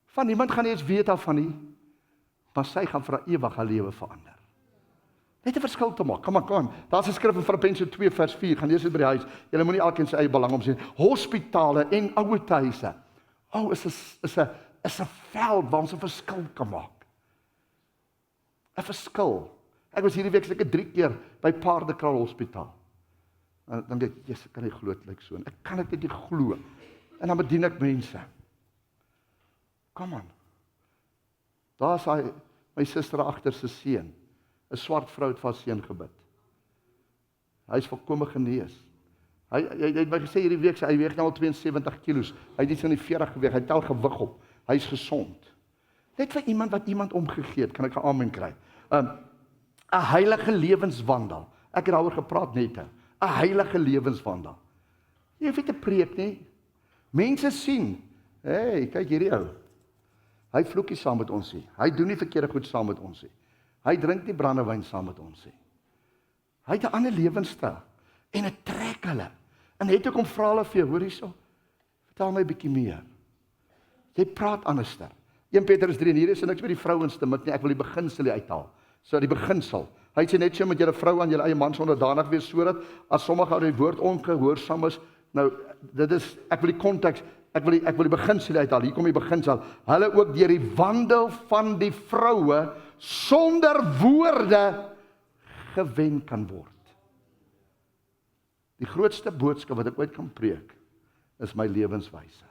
Van niemand gaan nie eens weet daarvan nie. Maar sy gaan vir 'n ewige lewe verander. Net 'n verskil te maak. Kom aan. Daar's 'n skrif in Filippense 2 vers 4. Gaan lees dit by die huis. Julle moenie elkeen sy eie belang omsien. Hospitale en ouerhuise. Is 'n veld waar ons 'n verskil kan maak. 'n Verskil. Ek was hierdie week seker 3 keer by Paardekraal Hospitaal. En dan dink ek, Jesus, ek kan nie glo dit lyk so. Ek kan dit nie glo. En dan bedien ek mense. Kom aan. Daar's my suster agter se seun. 'n Swart vrou het vir haar seun gebid. Hy is volkome genees. Hy het my gesê hierdie week, hy weeg nou al 72 kilos. Hy het iets in die 40 geweeg. Hy tel gewig op. Hy's gesond. Net vir iemand wat iemand omgegee het, kan ek 'n amen kry. 'n Heilige lewenswandel. Ek het daaroor gepraat net. 'n Heilige lewenswandel. Jy hoef nie te preek nie. Mense sien, hey, kyk hierdie ou. Hy vloek nie saam met ons nie. Hy doen nie verkeerde goed saam met ons nie. Hy drink nie brandewyn saam met ons nie. Hy het 'n ander lewenstyl. En dit trek hulle. En het ook om vra hulle vir jou, hoor hierso. Vertel my 'n bietjie meer. Jy praat anderster. 1 Petrus 3, en hier is niks met die vrouens te mik nie, ek wil die beginsel uithaal. So die beginsel. Hy sê net so met julle vrou aan julle eie mans onderdanig wees, sodat as sommige uit die woord ongehoorsaam is, nou dit is, ek wil die konteks, ek wil die beginsel uithaal. Hier kom die beginsel. Hulle ook deur die wandel van die vroue sonder woorde gewen kan word. Die grootste boodskap wat ek ooit kan preek is my lewenswyse.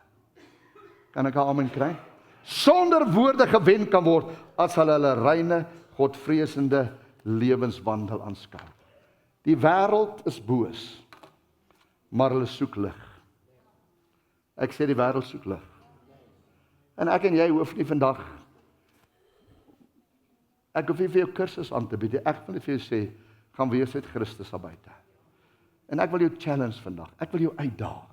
Kan ek 'n amen kry? Sonder woorde gewen kan word as hulle reine, godvreesende lewenswandel aanskou. Die wêreld is boos, maar hulle soek lig. Ek sê die wêreld soek lig. En ek en jy hoef nie vandag, ek hoef nie vir jou kursus aan te bied, ek wil net vir jou sê, gaan wees met Christus daar buite. En ek wil jou challenge vandag, ek wil jou uitdaag.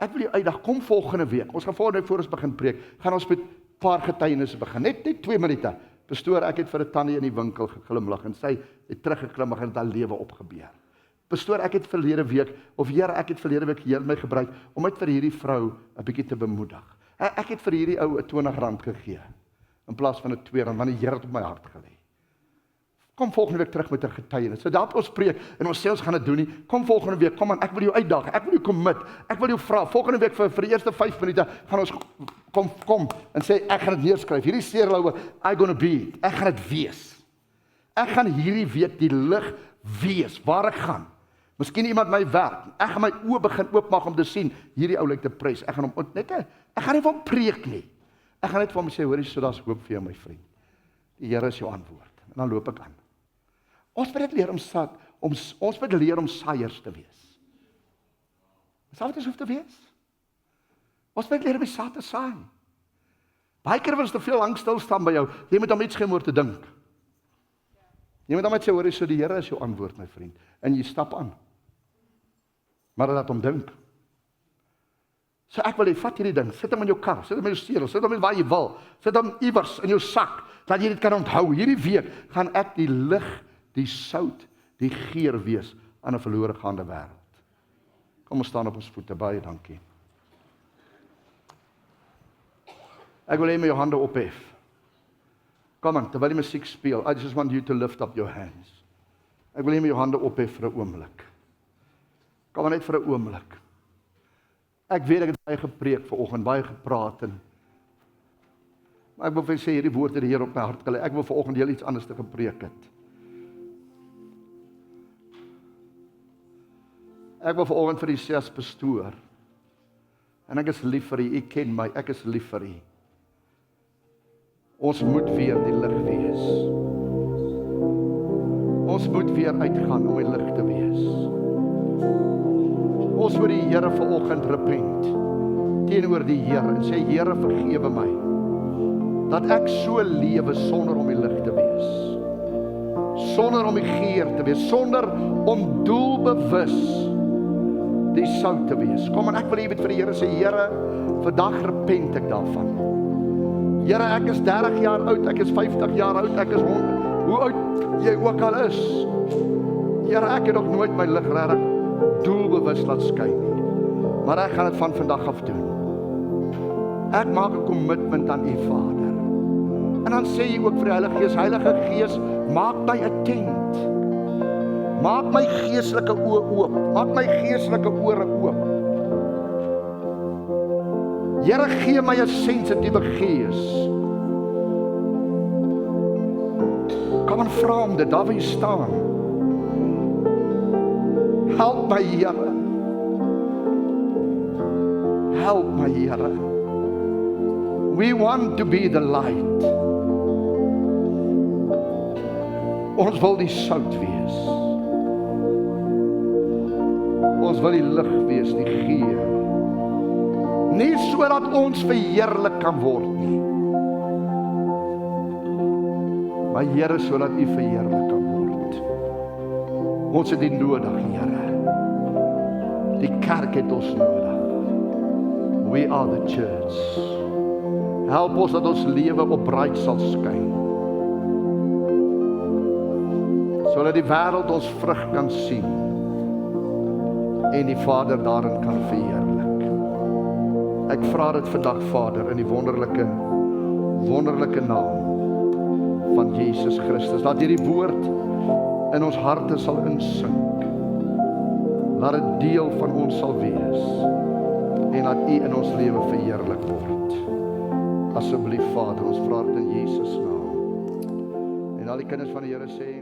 Ek wil jou uitdaag, kom volgende week, ons gaan volgende week voor ons begin preek, gaan ons met 'n paar getuienisse begin, net 2 minute. Pastoor, ek het vir 'n tannie in die winkel geglimlag, en sy het teruggeklimlag en het haar lewe opgebeur. Pastoor, ek het verlede week, of Here, ek het verlede week Here my gebruik, om net vir hierdie vrou 'n bietjie te bemoedig. Ek het vir hierdie ou R20 gegee, in plaas van 'n R2, want die Here het op my hart gelê. Kom volgende week terug met 'n getuienis. So daarop ons preek en ons sê ons gaan dit doen nie. Kom volgende week, kom aan, ek wil jou uitdaag. Ek wil jou commit. Ek wil jou vra. Volgende week vir die eerste 5 minute gaan ons kom en sê ek gaan dit neerskryf. Hierdie seerloue, I gonna be. Ek gaan dit wees. Ek gaan hierdie week die lig wees waar ek gaan. Miskien iemand my werk. Ek gaan my oë begin oopmaak om te sien hierdie ou lyk te prys. Ek gaan hom net ek gaan nie van preek nie. Ek gaan net vir hom sê, hoorie, so daar's hoop vir jou, my vriend. Die Here is jou antwoord. En dan loop ek aan. Ons moet dit leer ons moet leer om saaiers te wees. Dis al wat ons hoef te wees. Ons moet leer om die saad te saai. Baie keer wil ons te veel lank stil staan by jou. Jy moet om iets geen oor te dink. Jy moet dan net sê, hoor, so die Here is jou antwoord, my vriend. En jy stap aan. Maar laat hom dink. So ek wil jy vat hierdie ding, sit hom in jou kar, sit hom in jou steel, sit hom in waar jy wil, sit hom iewers in jou sak, dat jy dit kan onthou. Hierdie week gaan ek die lig, die sout, die geur wees aan 'n verlore gaande wêreld. Kom ons staan op ons voete, baie dankie. Ek wil hê met jou hande ophef. Kom aan, terwyl die musiek speel, I just want you to lift up your hands. Ek wil hê met jou hande ophef vir 'n oomblik. Kom maar net vir 'n oomblik. Ek weet ek het baie gepreek vanoggend, baie gepraat en maar ek wil vir sê hierdie woorde die Here op my hart gelê. Ek wil vanoggend heel iets anders te gepreek het. Ek wil vanoggend vir u sê as pastoor. En ek is lief vir u, u ken my, ek is lief vir u. Ons moet weer die lig wees. Ons moet weer uitgaan om die lig te wees. Ons moet die Here vanoggend repent teenoor die Here en sê, Here, vergewe my dat ek so lewe sonder om die lig te wees, sonder om die geur te wees, sonder om doelbewus die sout te wees. Kom en ek wil vir die Here sê, Here, vandag repent ek daarvan. Here, ek is 30 jaar oud, ek is 50 jaar oud, ek is 100, hoe oud jy ook al is. Here, ek het nog nooit my lig regtig doelbewus laat skyn nie. Maar ek gaan dit van vandag af doen. Ek maak 'n kommitment aan u Vader. En dan sê jy ook vir die Heilige Gees, maak my 'n tent. Maak my geestelike oë oop. Maak my geestelike ore oop. Here, gee my 'n sensitiewe gees. Kom en vra om dit, daar waar jy staan. Help my, Here. Help my, Here. We want to be the light. Ons wil die sout wees. Ons wil die lig wees, die geur. Nie sodat ons verheerlik kan word nie. Maar Here, sodat u verheerlik kan word. Ons het dit nodig, Here. Die kerk het ons nodig. We are the church. Help ons dat ons lewe opbruik sal skyn. Sodat die wêreld ons vrug kan sien. En die Vader daarin kan verheerlik. Ek vra dit vandag, Vader, in die wonderlike naam van Jesus Christus. Dat hierdie woord in ons harte sal insink. Laat dit deel van ons sal wees. En laat u in ons lewe verheerlik word. Asseblief, Vader, ons vra dit in Jesus naam. En al die kinders van die Here sê